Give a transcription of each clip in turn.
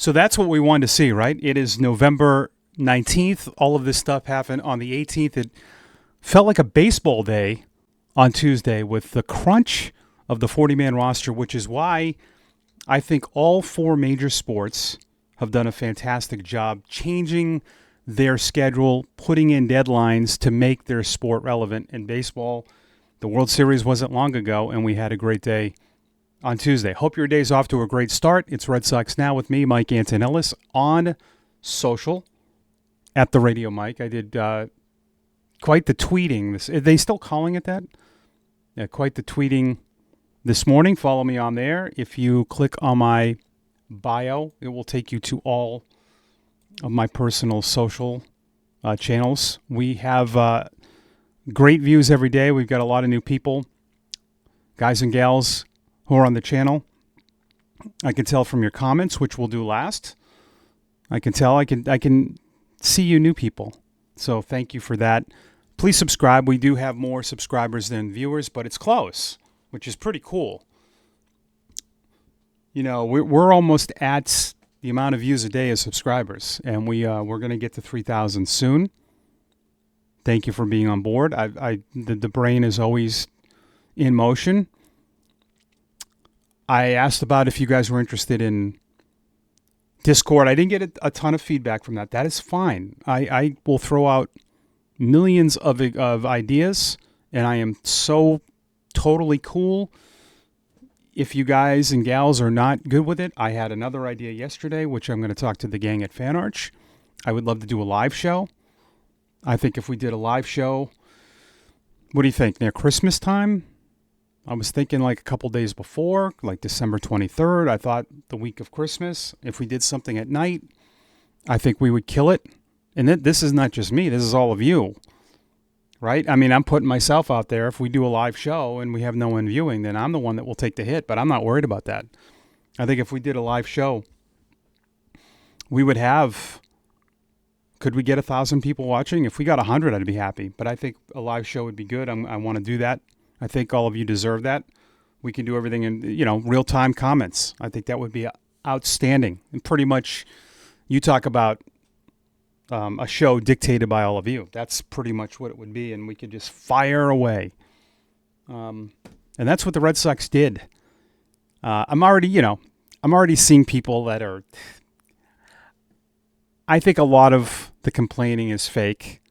So that's what we wanted to see, right? It is November 19th. All of this stuff happened on the 18th. It felt like a baseball day on Tuesday with the crunch of the 40-man roster, which is why I think all four major sports have done a fantastic job changing their schedule, putting in deadlines to make their sport relevant. In baseball, the World Series wasn't long ago, and we had a great day on Tuesday. Hope your day's off to a great start. It's Red Sox Now with me, Mike Antonellis, on social at the Radio Mike. I did quite the tweeting. Are they still calling it that? Yeah, quite the tweeting this morning. Follow me on there. If you click on my bio, it will take you to all of my personal social channels. We have great views every day. We've got a lot of new people, guys and gals who are on the channel. I can tell from your comments, which we'll do last. I can tell. I can see you new people. So thank you for that. Please subscribe. We do have more subscribers than viewers, but it's close, which is pretty cool. You know, we're almost at the amount of views a day as subscribers, and we're going to get to 3,000 soon. Thank you for being on board. The brain is always in motion. I asked about if you guys were interested in Discord. I didn't get a ton of feedback from that. That is fine. I will throw out millions of ideas, and I am so totally cool. If you guys and gals are not good with it, I had another idea yesterday, which I'm going to talk to the gang at FanArch. I would love to do a live show. I think if we did a live show, what do you think? Near Christmas time? I was thinking like a couple days before, like December 23rd. I thought the week of Christmas. If we did something at night, I think we would kill it. And this is not just me. This is all of you. Right? I mean, I'm putting myself out there. If we do a live show and we have no one viewing, then I'm the one that will take the hit, but I'm not worried about that. I think if we did a live show, we would have, could we get 1,000 people watching? If we got 100, I'd be happy. But I think a live show would be good. I want to do that. I think all of you deserve that. We can do everything in, real-time comments. I think that would be outstanding. And pretty much you talk about a show dictated by all of you. That's pretty much what it would be, and we could just fire away. And that's what the Red Sox did. I'm already seeing people that are. I think a lot of the complaining is fake.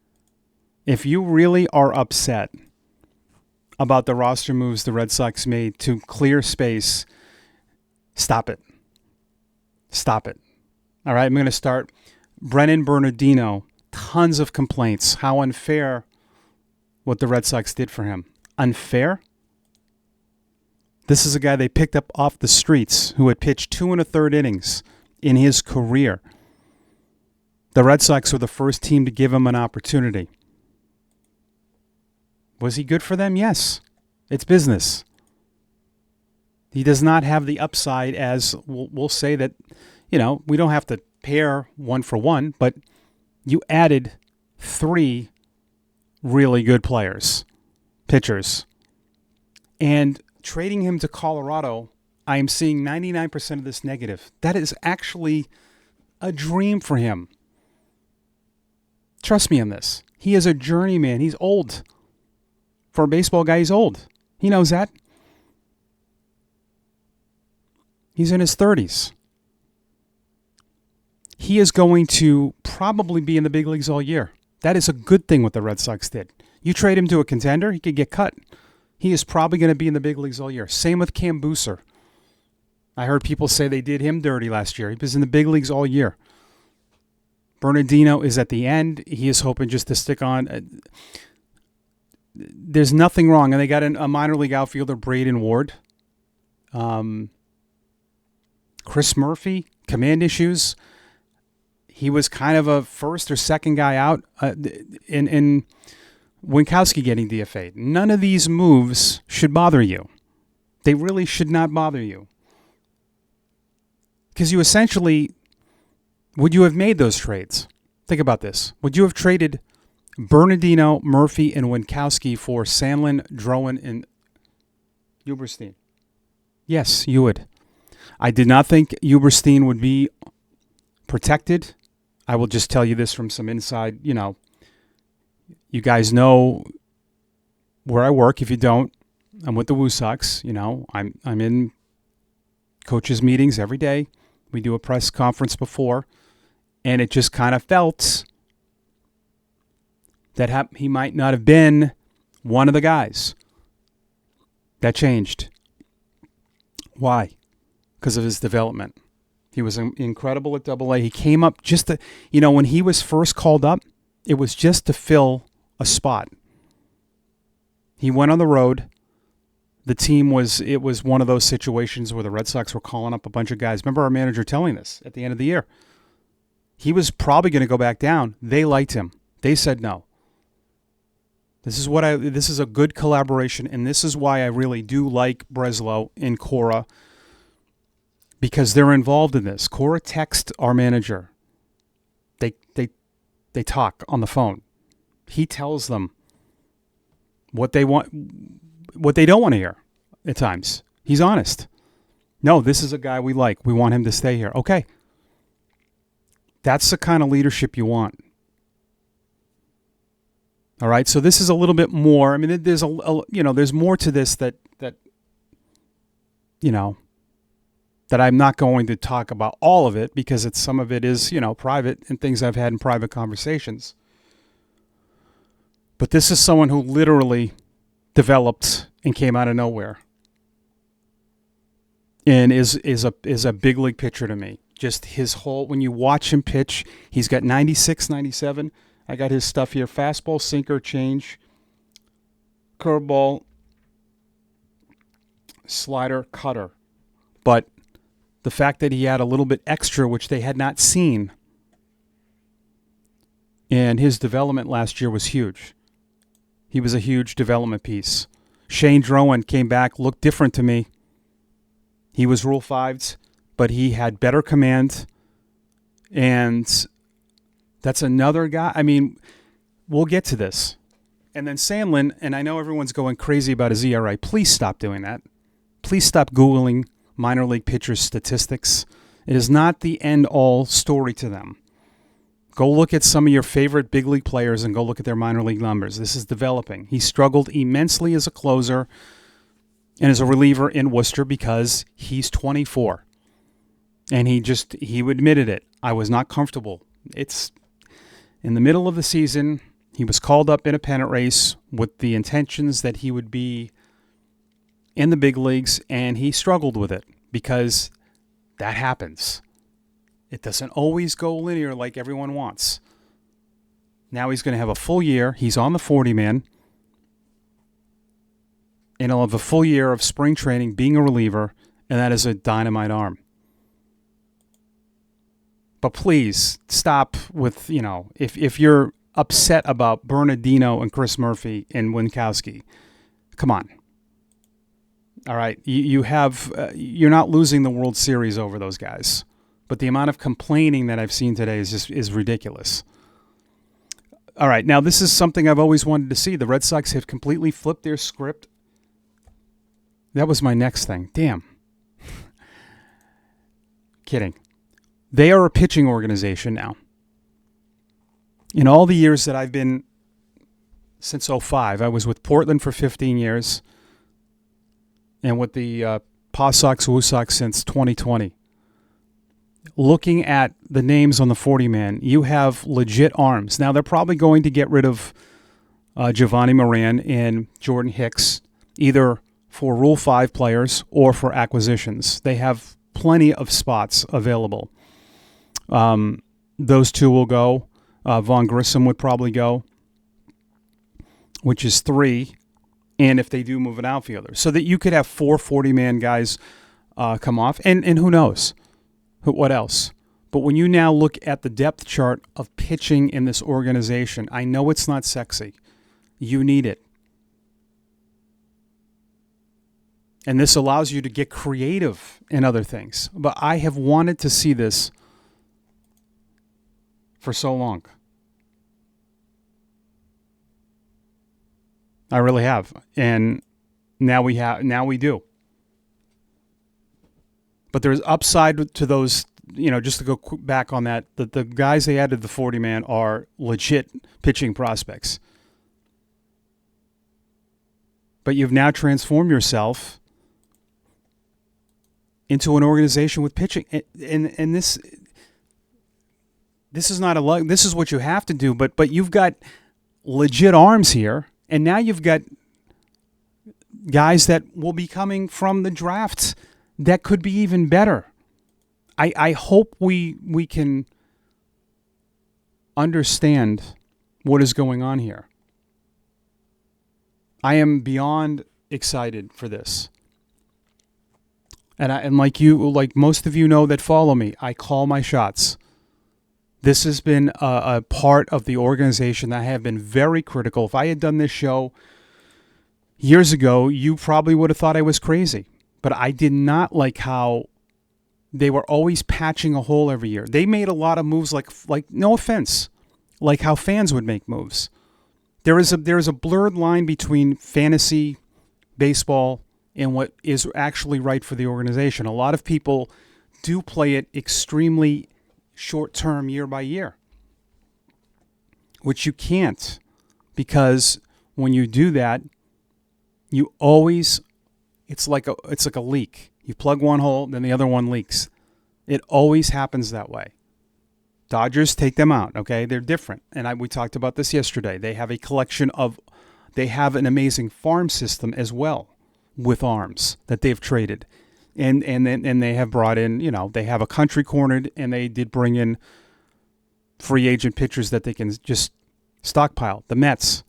If you really are upset about the roster moves the Red Sox made to clear space, stop it. Stop it. All right, I'm going to start. Brennan Bernardino, tons of complaints. How unfair what the Red Sox did for him. Unfair? This is a guy they picked up off the streets who had pitched 2 1/3 innings in his career. The Red Sox were the first team to give him an opportunity. Was he good for them? Yes. It's business. He does not have the upside as we'll say that, we don't have to pair 1-for-1, but you added 3 really good pitchers. And trading him to Colorado, I am seeing 99% of this negative. That is actually a dream for him. Trust me on this. He is a journeyman. He's old. For a baseball guy, he's old. He knows that. He's in his 30s. He is going to probably be in the big leagues all year. That is a good thing what the Red Sox did. You trade him to a contender, he could get cut. He is probably going to be in the big leagues all year. Same with Cam Booser. I heard people say they did him dirty last year. He was in the big leagues all year. Bernardino is at the end. He is hoping just to stick on. There's nothing wrong. And they got a minor league outfielder, Braden Ward. Chris Murphy, command issues. He was kind of a first or second guy out in Winkowski getting DFA'd. None of these moves should bother you. They really should not bother you. Because you essentially, would you have made those trades? Think about this. Would you have traded Bernardino, Murphy, and Winkowski for Sandlin, Drowan, and Huberstein? Yes, you would. I did not think Huberstein would be protected. I will just tell you this from some inside, you guys know where I work. If you don't, I'm with the Woo Sox. I'm in coaches' meetings every day. We do a press conference before, and it just kind of felt that he might not have been one of the guys. That changed. Why? Because of his development. He was incredible at Double-A. He came up just to, when he was first called up, it was just to fill a spot. He went on the road. It was one of those situations where the Red Sox were calling up a bunch of guys. Remember our manager telling this at the end of the year. He was probably going to go back down. They liked him. They said no. This is a good collaboration, and this is why I really do like Breslow and Cora, because they're involved in this. Cora texts our manager. They talk on the phone. He tells them what they want, what they don't want to hear at times. He's honest. No, this is a guy we like. We want him to stay here. Okay. That's the kind of leadership you want. All right, so this is a little bit more. I mean, there's there's more to this that I'm not going to talk about all of it, because some of it is, private and things I've had in private conversations. But this is someone who literally developed and came out of nowhere, and is a big league pitcher to me. Just his whole, when you watch him pitch, he's got 96, 97. I got his stuff here. Fastball, sinker, change, curveball, slider, cutter. But the fact that he had a little bit extra, which they had not seen, and his development last year was huge. He was a huge development piece. Shane Drowan came back, looked different to me. He was Rule 5'd, but he had better command, and that's another guy. I mean, we'll get to this. And then Sandlin, and I know everyone's going crazy about his ERA. Please stop doing that. Please stop Googling minor league pitchers' statistics. It is not the end-all story to them. Go look at some of your favorite big league players and go look at their minor league numbers. This is developing. He struggled immensely as a closer and as a reliever in Worcester because he's 24. And he admitted it. I was not comfortable. It's in the middle of the season. He was called up in a pennant race with the intentions that he would be in the big leagues, and he struggled with it because that happens. It doesn't always go linear like everyone wants. Now he's going to have a full year. He's on the 40-man, and he'll have a full year of spring training being a reliever, and that is a dynamite arm. But please stop with, if you're upset about Bernardino and Chris Murphy and Winkowski, come on. All right, you're not losing the World Series over those guys, but the amount of complaining that I've seen today is ridiculous. All right, now this is something I've always wanted to see. The Red Sox have completely flipped their script. That was my next thing. Damn. Kidding. They are a pitching organization now. In all the years that I've been, since 2005, I was with Portland for 15 years and with the Paw Sox, Woo Sox since 2020. Looking at the names on the 40-man, you have legit arms. Now, they're probably going to get rid of Giovanni Moran and Jordan Hicks, either for Rule 5 players or for acquisitions. They have plenty of spots available. Those two will go. Vaughn Grissom would probably go, which is 3. And if they do move an outfielder, so that you could have 4 40-man guys come off, and who knows what else. But when you now look at the depth chart of pitching in this organization, I know it's not sexy. You need it. And this allows you to get creative in other things. But I have wanted to see this for so long. I really have. And now we do. But there's upside to those just to go back on that, the guys they added the 40-man are legit pitching prospects. But you've now transformed yourself into an organization with pitching, and this is not a luck. This is what you have to do. But you've got legit arms here, and now you've got guys that will be coming from the drafts that could be even better. I hope we can understand what is going on here. I am beyond excited for this. And like most of you know that follow me, I call my shots. This has been a part of the organization that I have been very critical. If I had done this show years ago, you probably would have thought I was crazy. But I did not like how they were always patching a hole every year. They made a lot of moves like no offense, like how fans would make moves. There is a blurred line between fantasy baseball and what is actually right for the organization. A lot of people do play it extremely short-term, year by year, which you can't, because when you do that, you always it's like a leak. You plug one hole, then the other one leaks. It always happens that way. Dodgers, take them out, okay? They're different. And we talked about this yesterday. They have they have an amazing farm system as well with arms that they've traded. And they have brought in, they have a country cornered, and they did bring in free agent pitchers that they can just stockpile. The Mets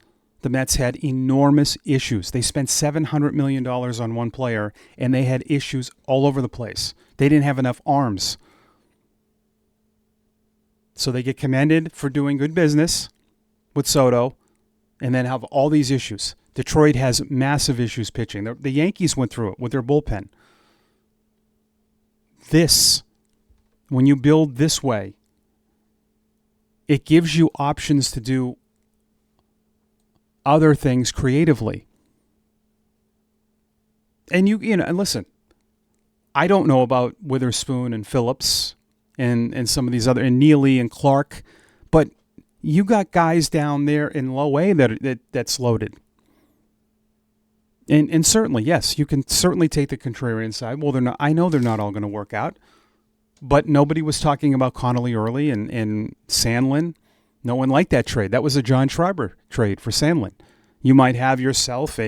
had enormous issues. They spent $700 million on one player, and they had issues all over the place. They didn't have enough arms. So they get commended for doing good business with Soto, and then have all these issues. Detroit has massive issues pitching. The Yankees went through it with their bullpen. When you build this way, it gives you options to do other things creatively. And and listen, I don't know about Witherspoon and Phillips and some of these other, and Neely and Clark, but you got guys down there in low A that's loaded. And certainly, yes, you can certainly take the contrarian side. Well, I know they're not all going to work out, but nobody was talking about Connolly early and Sandlin. No one liked that trade. That was a John Schreiber trade for Sandlin. You might have yourself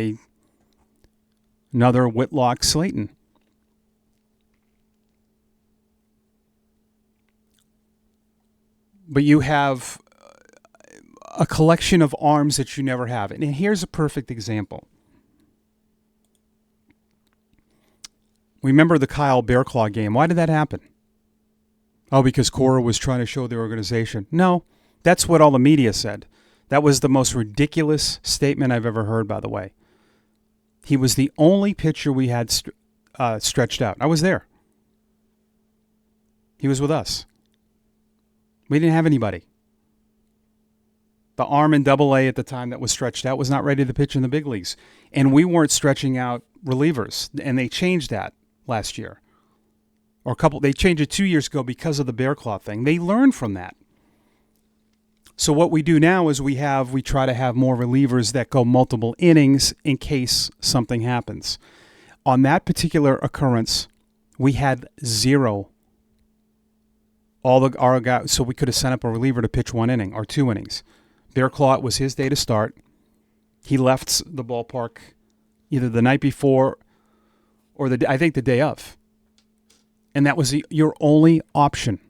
another Whitlock Slayton. But you have a collection of arms that you never have. And here's a perfect example. Remember the Kyle Bearclaw game. Why did that happen? Oh, because Cora was trying to show the organization. No, that's what all the media said. That was the most ridiculous statement I've ever heard, by the way. He was the only pitcher we had stretched out. I was there. He was with us. We didn't have anybody. The arm in Double-A at the time that was stretched out was not ready to pitch in the big leagues. And we weren't stretching out relievers. And they changed that last year. They changed it 2 years ago because of the Bearclaw thing. They learned from that. So what we do now is we try to have more relievers that go multiple innings in case something happens. On that particular occurrence, we had 0. Our guys, so we could have sent up a reliever to pitch 1 inning or 2 innings. Bearclaw, it was his day to start. He left the ballpark either the night before or I think the day of. And that was your only option.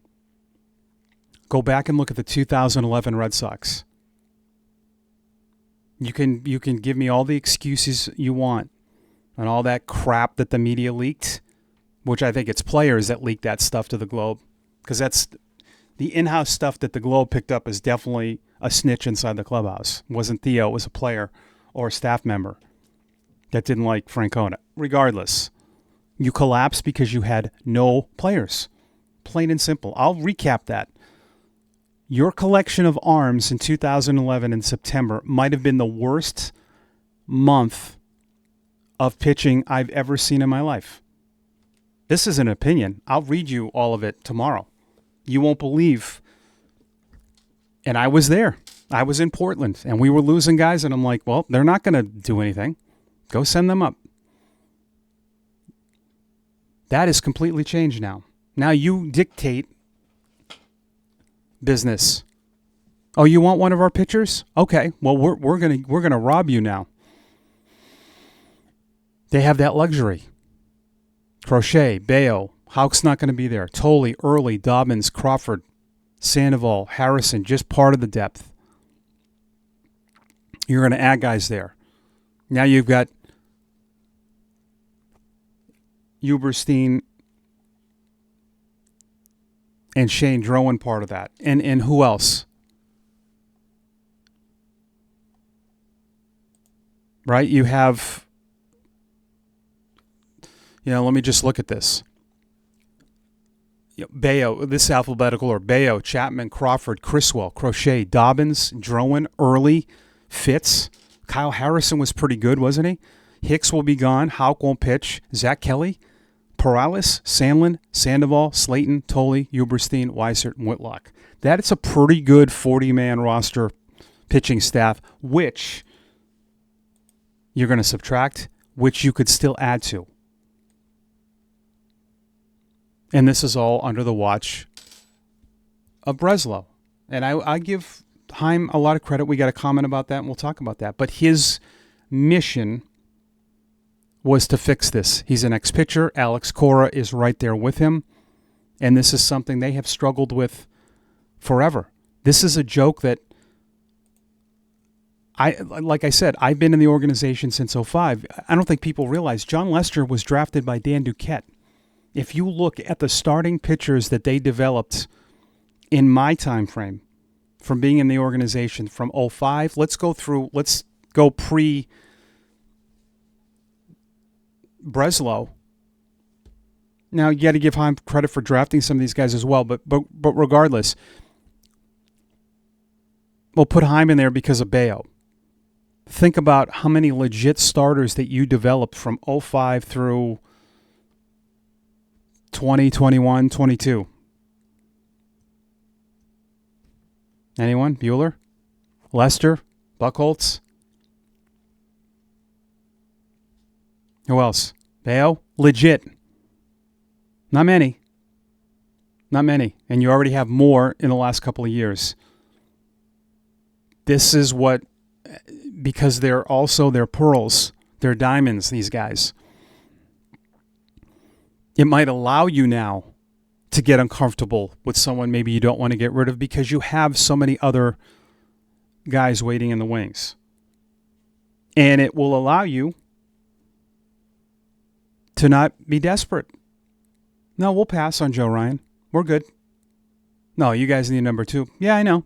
Go back and look at the 2011 Red Sox. You can give me all the excuses you want and all that crap that the media leaked, which I think it's players that leaked that stuff to the Globe, because that's the in-house stuff that the Globe picked up is definitely a snitch inside the clubhouse. It wasn't Theo, it was a player or a staff member that didn't like Francona. Regardless, you collapsed because you had no players. Plain and simple. I'll recap that. Your collection of arms in 2011 in September might have been the worst month of pitching I've ever seen in my life. This is an opinion. I'll read you all of it tomorrow. You won't believe. And I was there. I was in Portland, and we were losing guys, and I'm like, well, they're not going to do anything. Go send them up. That is completely changed now. Now you dictate business. Oh, you want one of our pitchers? Okay. Well, we're gonna rob you now. They have that luxury. Crochet, Bayo, Houck's not going to be there. Tolley, Early, Dobbins, Crawford, Sandoval, Harrison, just part of the depth. You're going to add guys there. Now you've got Huberstein and Shane Drowan part of that. And who else? Right? You have, let me just look at this. Bayo, this is alphabetical, or Bayo, Chapman, Crawford, Criswell, Crochet, Dobbins, Drowan, Early, Fitz. Kyle Harrison was pretty good, wasn't he? Hicks will be gone. Houck won't pitch. Zach Kelly, Perales, Sandlin, Sandoval, Slayton, Tolley, Huberstein, Weissert, and Whitlock. That's a pretty good 40-man roster pitching staff, which you're going to subtract, which you could still add to. And this is all under the watch of Breslow. And I give Heim a lot of credit. We got a comment about that, and we'll talk about that. But his mission was to fix this. He's an ex-pitcher. Alex Cora is right there with him. And this is something they have struggled with forever. This is a joke that, like I said, I've been in the organization since 2005. I don't think people realize John Lester was drafted by Dan Duquette. If you look at the starting pitchers that they developed in my time frame from being in the organization from 2005, let's go pre Breslow. Now, you got to give Heim credit for drafting some of these guys as well, but regardless, we'll put Heim in there because of Bayo. Think about how many legit starters that you developed from 2005 through 20, 21, 22. Anyone? Bueller? Lester? Buchholz? Who else? Bayo? Legit. Not many. Not many. And you already have more in the last couple of years. This is what, because they're pearls. They're diamonds, these guys. It might allow you now to get uncomfortable with someone maybe you don't want to get rid of because you have so many other guys waiting in the wings. And it will allow you to not be desperate. No, we'll pass on Joe Ryan. We're good. No, you guys need number 2. Yeah, I know.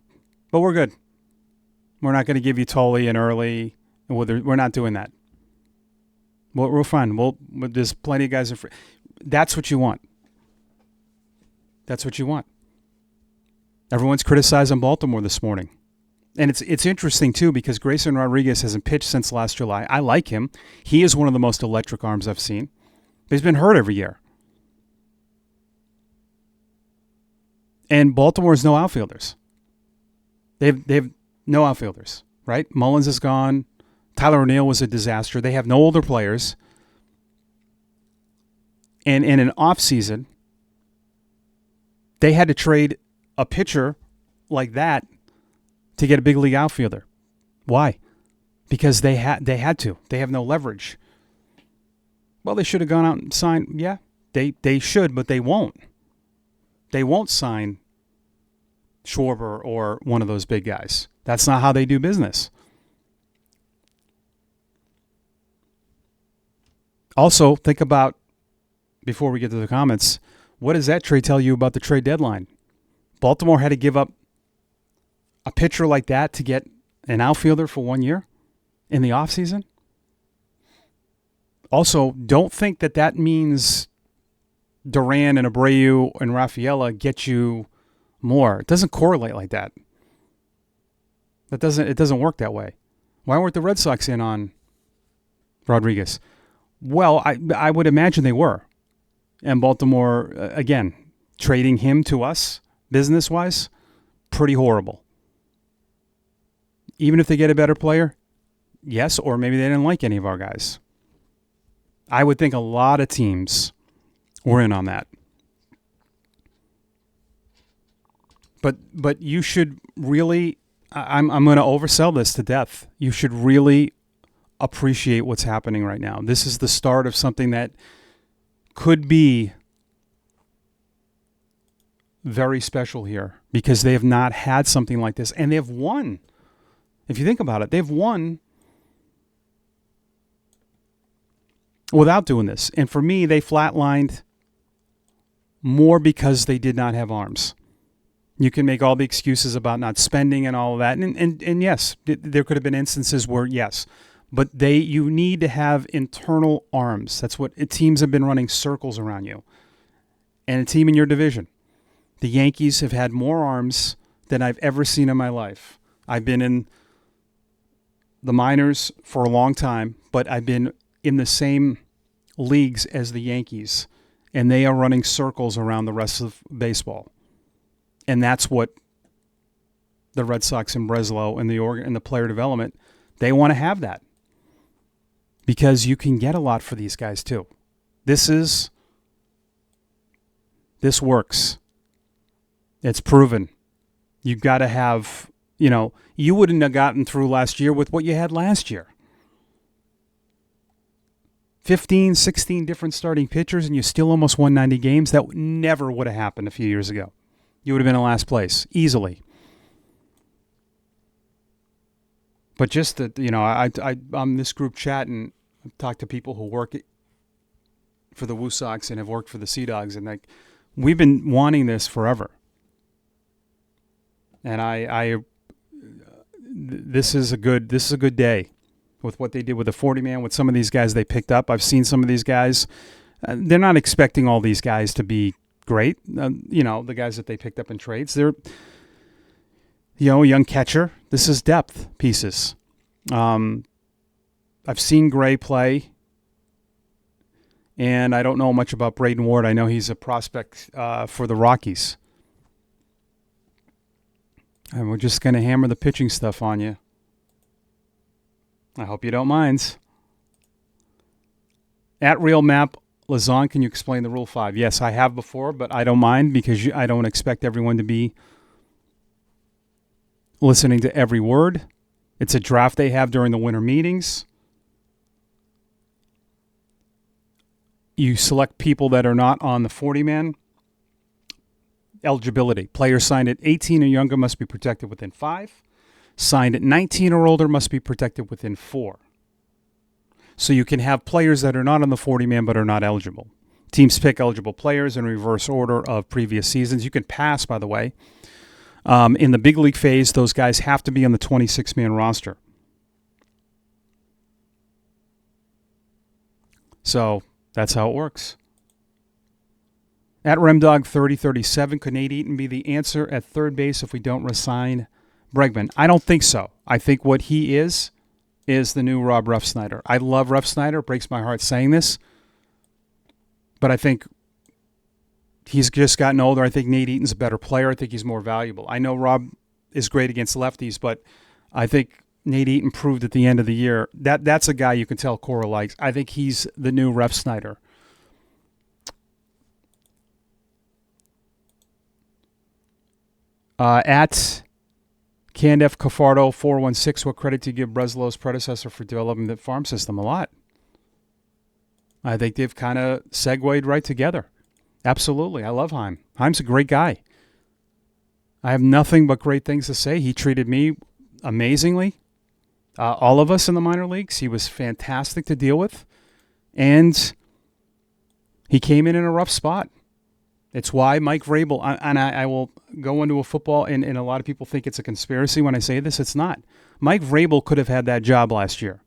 But we're good. We're not going to give you Tolley and Early. We're not doing that. We're fine. There's plenty of guys in free. That's what you want. That's what you want. Everyone's criticizing Baltimore this morning. And it's interesting, too, because Grayson Rodriguez hasn't pitched since last July. I like him. He is one of the most electric arms I've seen. But he's been hurt every year. And Baltimore's no outfielders. They've no outfielders, right? Mullins is gone. Tyler O'Neill was a disaster. They have no older players. And in an offseason, they had to trade a pitcher like that to get a big league outfielder. Why? Because they had to. They have no leverage. Well, they should have gone out and signed. Yeah, they should, but they won't. They won't sign Schwarber or one of those big guys. That's not how they do business. Also, think about, before we get to the comments, what does that trade tell you about the trade deadline? Baltimore had to give up a pitcher like that to get an outfielder for 1 year in the offseason? Also, don't think that means Duran and Abreu and Rafaela get you more. It doesn't correlate like that. It doesn't work that way. Why weren't the Red Sox in on Rodriguez? Well, I would imagine they were. And Baltimore, again, trading him to us, business-wise, pretty horrible. Even if they get a better player, yes, or maybe they didn't like any of our guys. I would think a lot of teams were in on that. But you should really, I'm going to oversell this to death. You should really appreciate what's happening right now. This is the start of something that could be very special here because they have not had something like this, and they've won. If you think about it, they've won without doing this. And for me, they flatlined more because they did not have arms. You can make all the excuses about not spending and all of that. And yes, there could have been instances where, yes. But you need to have internal arms. That's what teams have been running circles around you. And a team in your division. The Yankees have had more arms than I've ever seen in my life. I've been in the minors for a long time, but I've been in the same leagues as the Yankees. And they are running circles around the rest of baseball. And that's what the Red Sox and Breslow and the player development, they want to have that. Because you can get a lot for these guys too. This works. It's proven. You've got to have, you wouldn't have gotten through last year with what you had last year. 15, 16 different starting pitchers, and you still almost won 90 games. That never would have happened a few years ago. You would have been in last place, easily. But just that, I'm this group chat and I've talked to people who work for the Woo Sox and have worked for the Sea Dogs, and we've been wanting this forever. And this is a good day with what they did with the 40-man, with some of these guys they picked up. I've seen some of these guys. They're not expecting all these guys to be great. The guys that they picked up in trades. They're, a young catcher. This is depth pieces. I've seen Gray play, and I don't know much about Braden Ward. I know he's a prospect for the Rockies. And we're just going to hammer the pitching stuff on you. I hope you don't mind. At Real Map, Lazon, can you explain the Rule 5? Yes, I have before, but I don't mind because I don't expect everyone to be listening to every word. It's a draft they have during the winter meetings. You select people that are not on the 40-man. Eligibility. Players signed at 18 or younger must be protected within 5. Signed at 19 or older must be protected within 4. So you can have players that are not on the 40-man but are not eligible. Teams pick eligible players in reverse order of previous seasons. You can pass, by the way. In the big league phase, those guys have to be on the 26-man roster. So that's how it works. At RemDog3037, could Nate Eaton be the answer at third base if we don't resign Bregman? I don't think so. I think what he is the new Rob Refsnyder. I love Refsnyder. It breaks my heart saying this. But I think he's just gotten older. I think Nate Eaton's a better player. I think he's more valuable. I know Rob is great against lefties, but I think Nate Eaton proved at the end of the year that's a guy you can tell Cora likes. I think he's the new Refsnyder. At Candef Cafardo 416, what credit do you give Breslow's predecessor for developing the farm system? A lot. I think they've kind of segued right together. Absolutely. I love Heim. Heim's a great guy. I have nothing but great things to say. He treated me amazingly. All of us in the minor leagues. He was fantastic to deal with. And he came in a rough spot. It's why Mike Vrabel, and I will go into a football, and a lot of people think it's a conspiracy when I say this. It's not. Mike Vrabel could have had that job last year.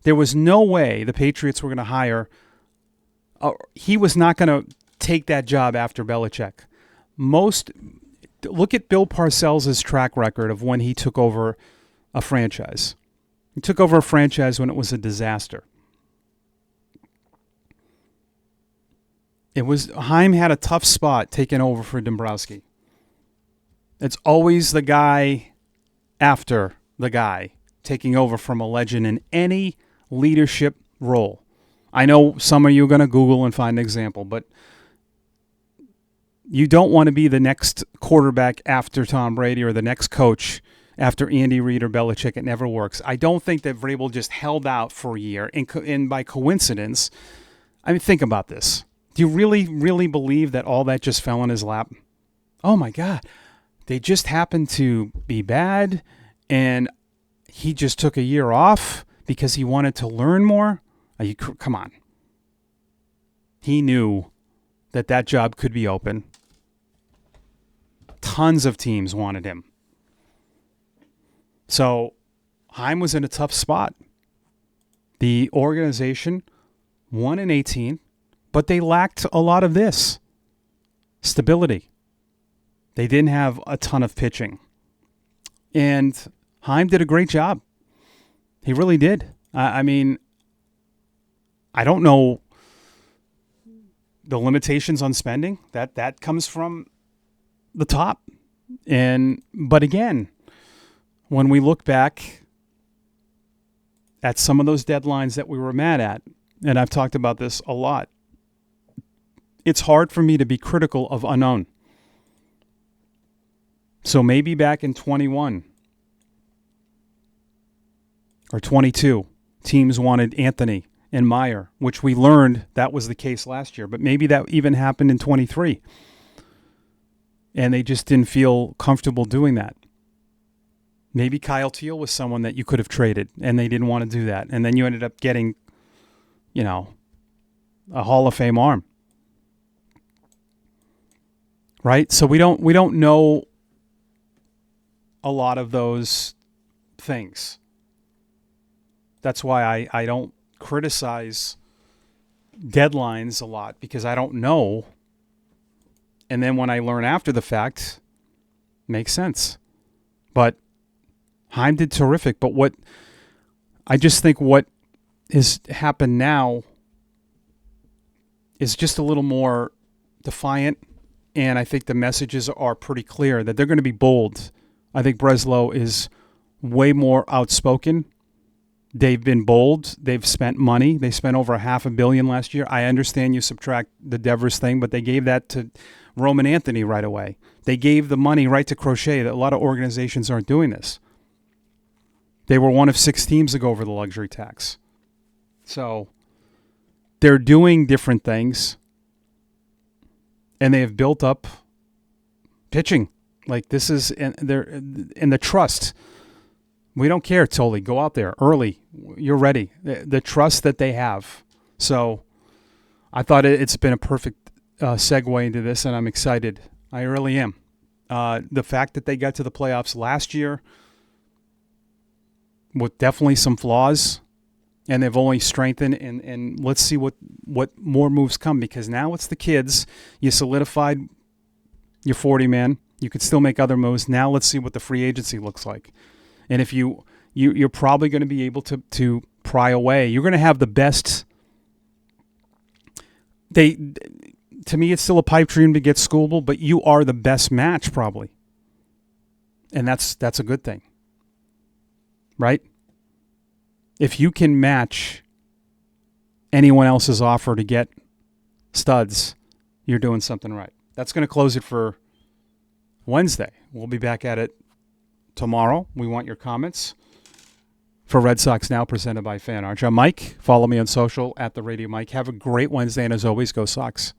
There was no way the Patriots were going to hire. He was not going to take that job after Belichick. Look at Bill Parcells' track record of when he took over a franchise. He took over a franchise when it was a disaster. Heim had a tough spot taking over for Dombrowski. It's always the guy after the guy taking over from a legend in any leadership role. I know some of you are going to Google and find an example, but you don't want to be the next quarterback after Tom Brady or the next coach after Andy Reid or Belichick. It never works. I don't think that Vrabel just held out for a year, and by coincidence, I mean, think about this. Do you really, really believe that all that just fell in his lap? Oh, my God. They just happened to be bad, and he just took a year off because he wanted to learn more? Come on. He knew that job could be open. Tons of teams wanted him. So Heim was in a tough spot. The organization won in 18, but they lacked a lot of this. Stability. They didn't have a ton of pitching. And Heim did a great job. He really did. I mean, I don't know the limitations on spending. That comes from the top. But again, when we look back at some of those deadlines that we were mad at, and I've talked about this a lot, it's hard for me to be critical of unknown. So maybe back in 21 or 22, teams wanted Anthony and Meyer, which we learned that was the case last year. But maybe that even happened in 23. And they just didn't feel comfortable doing that. Maybe Kyle Teal was someone that you could have traded, and they didn't want to do that. And then you ended up getting, a Hall of Fame arm. Right? So we don't know a lot of those things. That's why I don't criticize deadlines a lot, because I don't know. And then when I learn after the fact, makes sense. But Heim did terrific. But I just think what has happened now is just a little more defiant. And I think the messages are pretty clear that they're going to be bold. I think Breslow is way more outspoken. They've been bold. They've spent money. They spent over $500 million last year. I understand you subtract the Devers thing, but they gave that to Roman Anthony right away. They gave the money right to Crochet. A lot of organizations aren't doing this. They were one of 6 teams to go over the luxury tax. So they're doing different things, and they have built up pitching. Like this is in the trust. We don't care, Tolly. Go out there early. You're ready. The trust that they have. So I thought it's been a perfect segue into this, and I'm excited. I really am. The fact that they got to the playoffs last year with definitely some flaws, and they've only strengthened, and let's see what more moves come, because now it's the kids. You solidified your 40-man. You could still make other moves. Now let's see what the free agency looks like. And if you're probably going to be able to pry away. You're going to have the best. To me, it's still a pipe dream to get Skubal, but you are the best match probably, and that's a good thing, right? If you can match anyone else's offer to get studs, you're doing something right. That's going to close it for Wednesday. We'll be back at it tomorrow. We want your comments for Red Sox Now, presented by Fan Arch. I'm Mike. Follow me on social at The Radio Mike. Have a great Wednesday, and as always, go Sox.